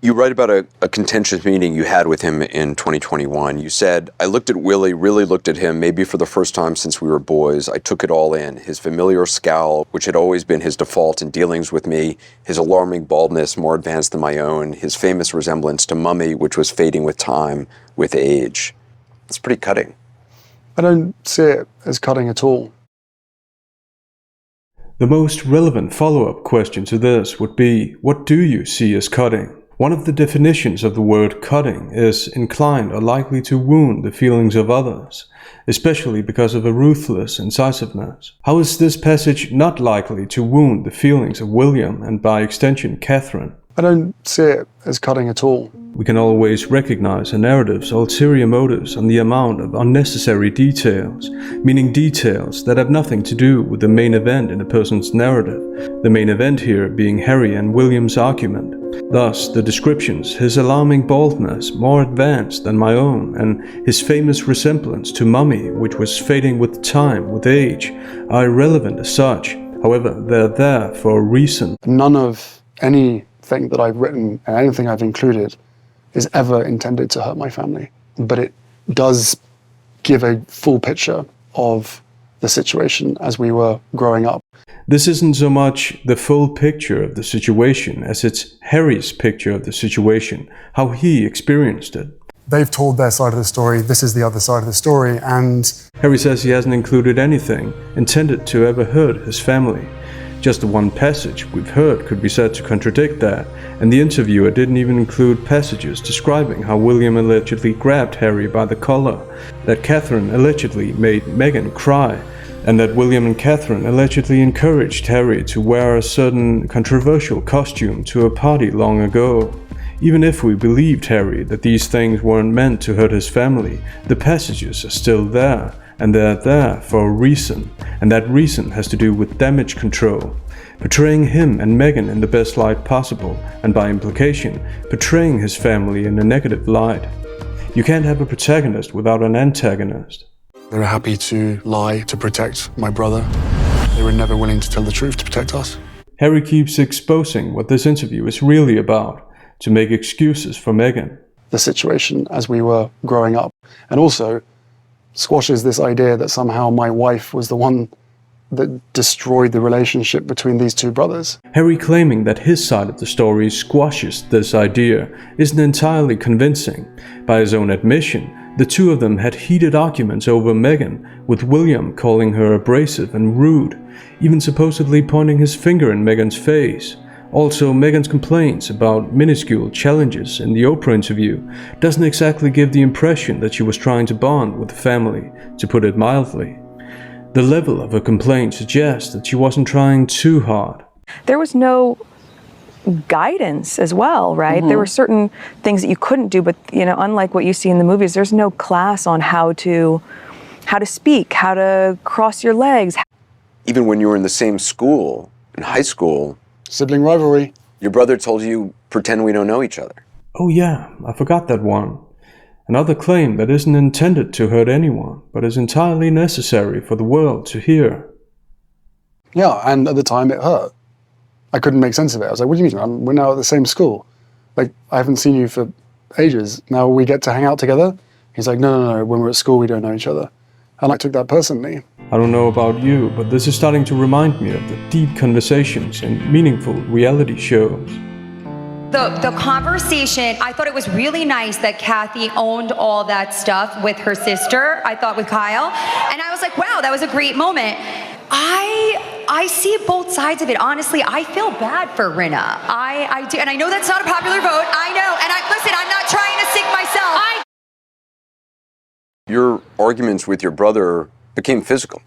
You write about a contentious meeting you had with him in 2021. You said, I looked at Willie, really looked at him, maybe for the first time since we were boys. I took it all in. His familiar scowl, which had always been his default in dealings with me, his alarming baldness, more advanced than my own, his famous resemblance to Mummy, which was fading with time, with age. It's pretty cutting. I don't see it as cutting at all. The most relevant follow-up question to this would be, what do you see as cutting? One of the definitions of the word cutting is inclined or likely to wound the feelings of others, especially because of a ruthless incisiveness. How is this passage not likely to wound the feelings of William and by extension Catherine? I don't see it as cutting at all. We can always recognize a narrative's ulterior motives on the amount of unnecessary details, meaning details that have nothing to do with the main event in a person's narrative, the main event here being Harry and William's argument. Thus, the descriptions, his alarming baldness, more advanced than my own, and his famous resemblance to Mummy, which was fading with time, with age, are irrelevant as such. However, they're there for a reason. None of anything that I've written and anything I've included is ever intended to hurt my family. But it does give a full picture of the situation as we were growing up. This isn't so much the full picture of the situation as it's Harry's picture of the situation, how he experienced it. They've told their side of the story, this is the other side of the story, and Harry says he hasn't included anything intended to ever hurt his family. Just the one passage we've heard could be said to contradict that, and the interviewer didn't even include passages describing how William allegedly grabbed Harry by the collar, that Catherine allegedly made Meghan cry, and that William and Catherine allegedly encouraged Harry to wear a certain controversial costume to a party long ago. Even if we believed Harry that these things weren't meant to hurt his family, the passages are still there, and they're there for a reason, and that reason has to do with damage control, portraying him and Meghan in the best light possible, and by implication, portraying his family in a negative light. You can't have a protagonist without an antagonist. they were happy to lie to protect my brother. They were never willing to tell the truth to protect us. Harry keeps exposing what this interview is really about, to make excuses for Meghan. The situation as we were growing up, and also squashes this idea that somehow my wife was the one that destroyed the relationship between these two brothers. Harry claiming that his side of the story squashes this idea isn't entirely convincing. By his own admission, the two of them had heated arguments over Meghan, with William calling her abrasive and rude, even supposedly pointing his finger in Meghan's face. Also, Meghan's complaints about minuscule challenges in the Oprah interview doesn't exactly give the impression that she was trying to bond with the family, to put it mildly. The level of her complaint suggests that she wasn't trying too hard. There was no guidance as well, right? There were certain things that you couldn't do, but unlike what you see in the movies, there's no class on how to speak, how to cross your legs. Even when you were in the same school, in high school, Sibling rivalry. your brother told you, pretend we don't know each other. Oh yeah, I forgot that one. Another claim that isn't intended to hurt anyone, but is entirely necessary for the world to hear. Yeah, and at the time it hurt. I couldn't make sense of it. I was like, what do you mean? We're now at the same school. Like, I haven't seen you for ages. Now we get to hang out together? He's like, no. When we're at school, we don't know each other. And I took that personally. I don't know about you, but this is starting to remind me of the deep conversations in meaningful reality shows. The conversation, I thought it was really nice that Kathy owned all that stuff with her sister, I thought with Kyle. And I was like, wow, that was a great moment. I see both sides of it. Honestly, I feel bad for Rinna. I do. And I know that's not a popular vote. I know. And listen, I'm not trying to sink myself. Your arguments with your brother became physical.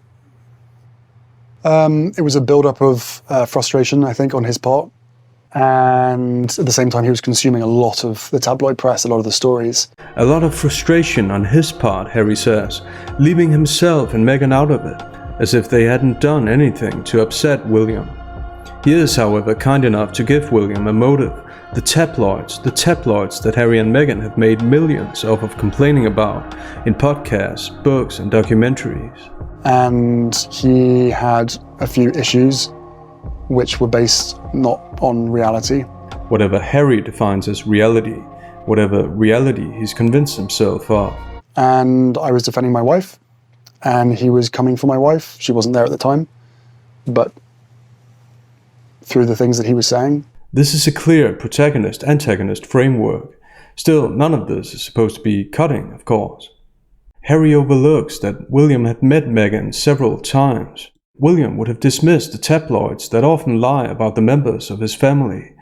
It was a build-up of frustration, I think, on his part. And at the same time, he was consuming a lot of the tabloid press, a lot of the stories. A lot of frustration on his part, Harry says, leaving himself and Meghan out of it, as if they hadn't done anything to upset William. He is, however, kind enough to give William a motive, the tabloids that Harry and Meghan have made millions off of complaining about in podcasts, books and documentaries. And he had a few issues which were based not on reality. whatever Harry defines as reality, whatever reality he's convinced himself of. And I was defending my wife, and he was coming for my wife. She wasn't there at the time, but through the things that he was saying. This is a clear protagonist-antagonist framework. Still, none of this is supposed to be cutting, of course. Harry overlooks that William had met Meghan several times. William would have dismissed the tabloids that often lie about the members of his family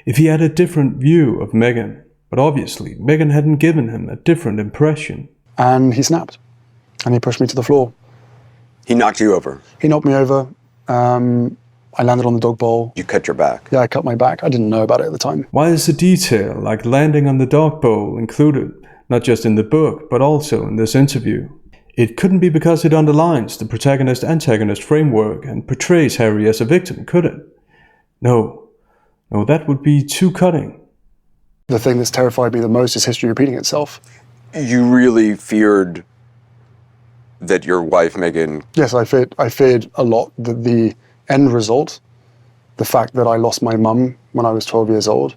if he had a different view of Meghan. But obviously, Meghan hadn't given him a different impression. And he snapped, and he pushed me to the floor. He knocked you over. He knocked me over. I landed on the dog bowl. You cut your back. Yeah, I cut my back. I didn't know about it at the time. Why is a detail like landing on the dog bowl included, not just in the book, but also in this interview? It couldn't be because it underlines the protagonist-antagonist framework and portrays Harry as a victim, could it? No, that would be too cutting. The thing that's terrified me the most is history repeating itself. You really feared that your wife, Meghan... Yes, I feared a lot that the end result, the fact that I lost my mum when I was 12 years old,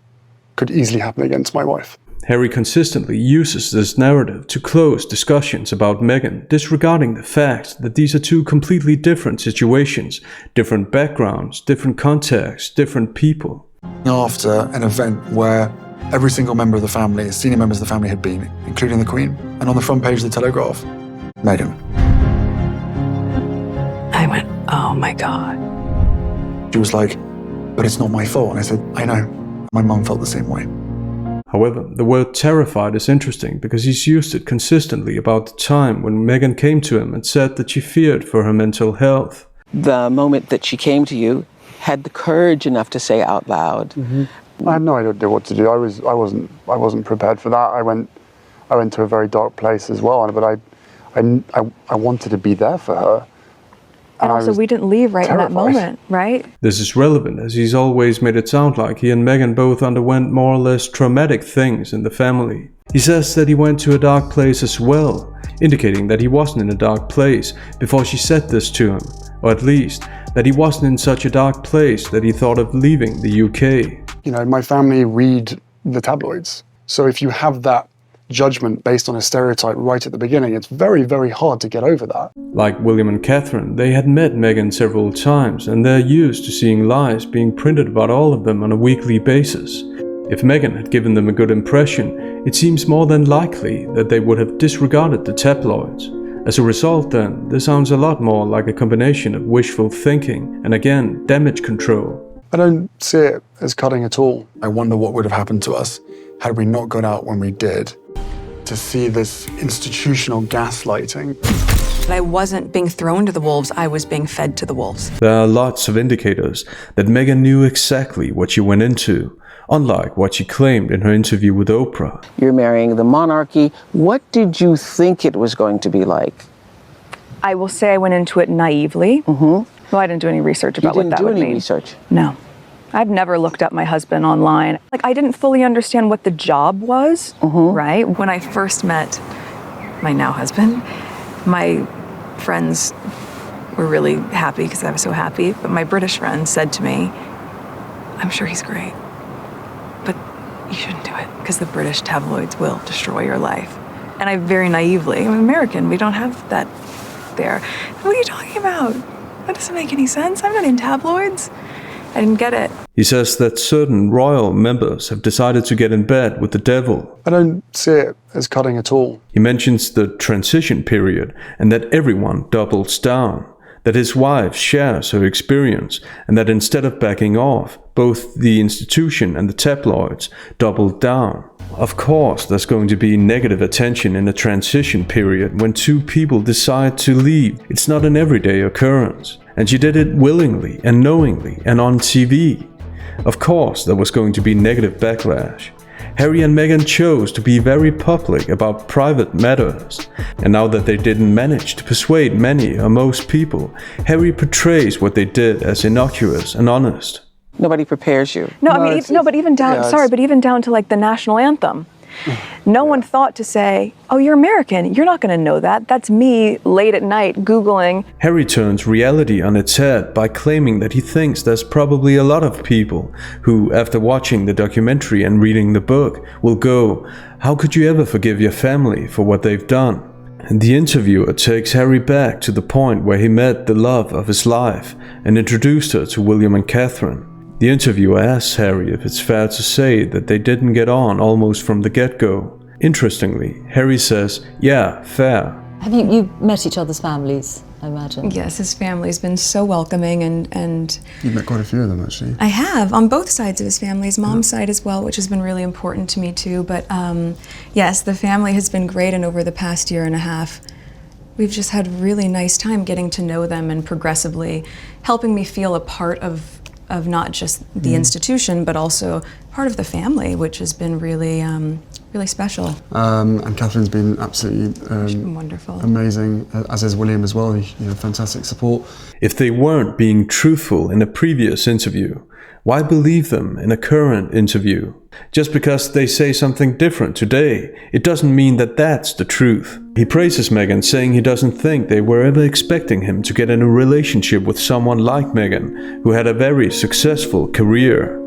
could easily happen again to my wife. Harry consistently uses this narrative to close discussions about Meghan, disregarding the fact that these are two completely different situations, different backgrounds, different contexts, different people. After an event where every single member of the family, senior members of the family had been, including the Queen, and on the front page of the Telegraph, Meghan. I went, oh my God. She was like, but it's not my fault. And I said, I know. My mum felt the same way. However, the word terrified is interesting because he's used it consistently about the time when Meghan came to him and said that she feared for her mental health. The moment that she came to you, had the courage enough to say out loud. Mm-hmm. I had no idea what to do. I wasn't prepared for that. I went to a very dark place as well, but I wanted to be there for her. And also, we didn't leave right terrified. in that moment, right? This is relevant as he's always made it sound like he and Meghan both underwent more or less traumatic things in the family. He says that he went to a dark place as well, indicating that he wasn't in a dark place before she said this to him, or at least that he wasn't in such a dark place that he thought of leaving the UK. You know, my family read the tabloids. So if you have that judgment based on a stereotype right at the beginning, it's very, very hard to get over that. Like William and Catherine, they had met Meghan several times, and they're used to seeing lies being printed about all of them on a weekly basis. If Meghan had given them a good impression, it seems more than likely that they would have disregarded the tabloids. As a result then, this sounds a lot more like a combination of wishful thinking and again, damage control. I don't see it as cutting at all. I wonder what would have happened to us had we not got out when we did. To see this institutional gaslighting. But I wasn't being thrown to the wolves, I was being fed to the wolves. There are lots of indicators that Meghan knew exactly what she went into, unlike what she claimed in her interview with Oprah. You're marrying the monarchy. What did you think it was going to be like? I will say I went into it naively. Well, I didn't do any research about what that would mean. You didn't do any research? No. I've never looked up my husband online. Like, I didn't fully understand what the job was, right? When I first met my now husband, my friends were really happy because I was so happy. But my British friends said to me, I'm sure he's great, but you shouldn't do it because the British tabloids will destroy your life. And I very naively, I'm American, we don't have that there. What are you talking about? That doesn't make any sense. I'm not in tabloids. I didn't get it. He says that certain royal members have decided to get in bed with the devil. I don't see it as cutting at all. He mentions the transition period and that everyone doubles down, that his wife shares her experience, and that instead of backing off, both the institution and the tabloids doubled down. Of course, there's going to be negative attention in a transition period when two people decide to leave. It's not an everyday occurrence. And she did it willingly and knowingly and on TV. Of course, there was going to be negative backlash. Harry and Meghan chose to be very public about private matters. And now that they didn't manage to persuade many or most people, Harry portrays what they did as innocuous and honest. Nobody prepares you. No, I mean, but even down, but even down to like the national anthem. No one thought to say, oh, you're American, you're not going to know that. That's me late at night Googling. Harry turns reality on its head by claiming that he thinks there's probably a lot of people who, after watching the documentary and reading the book, will go, how could you ever forgive your family for what they've done? And the interviewer takes Harry back to the point where he met the love of his life and introduced her to William and Catherine. The interviewer asks Harry if it's fair to say that they didn't get on almost from the get-go. Interestingly, Harry says, yeah, fair. Have you met each other's families, I imagine? Yes, his family's been so welcoming and You've met quite a few of them, actually. I have, on both sides of his family, his mom's side as well, which has been really important to me too. But yes, the family has been great, and over the past year and a half, we've just had really nice time getting to know them and progressively helping me feel a part of not just the institution, but also part of the family, which has been really, really special. And Catherine's been absolutely She's been wonderful. amazing, as is William as well. Fantastic support. If they weren't being truthful in a previous interview, why believe them in a current interview? Just because they say something different today, it doesn't mean that that's the truth. He praises Meghan, saying he doesn't think they were ever expecting him to get in a relationship with someone like Meghan, who had a very successful career,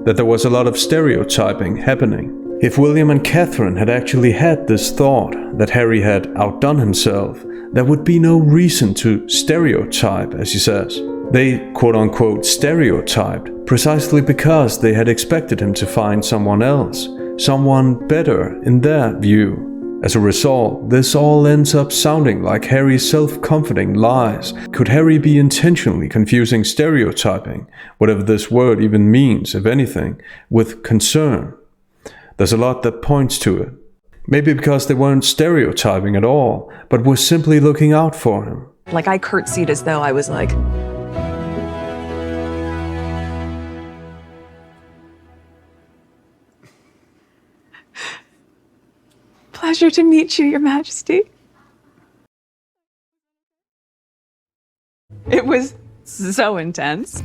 that there was a lot of stereotyping happening. If William and Catherine had actually had this thought that Harry had outdone himself, there would be no reason to stereotype, as he says. They, quote-unquote, stereotyped precisely because they had expected him to find someone else, someone better in their view. As a result, this all ends up sounding like Harry's self-comforting lies. Could Harry be intentionally confusing stereotyping, whatever this word even means, if anything, with concern? There's a lot that points to it. Maybe because they weren't stereotyping at all, but were simply looking out for him. Like I curtsied as though I was like, Pleasure to meet you, Your Majesty. It was so intense.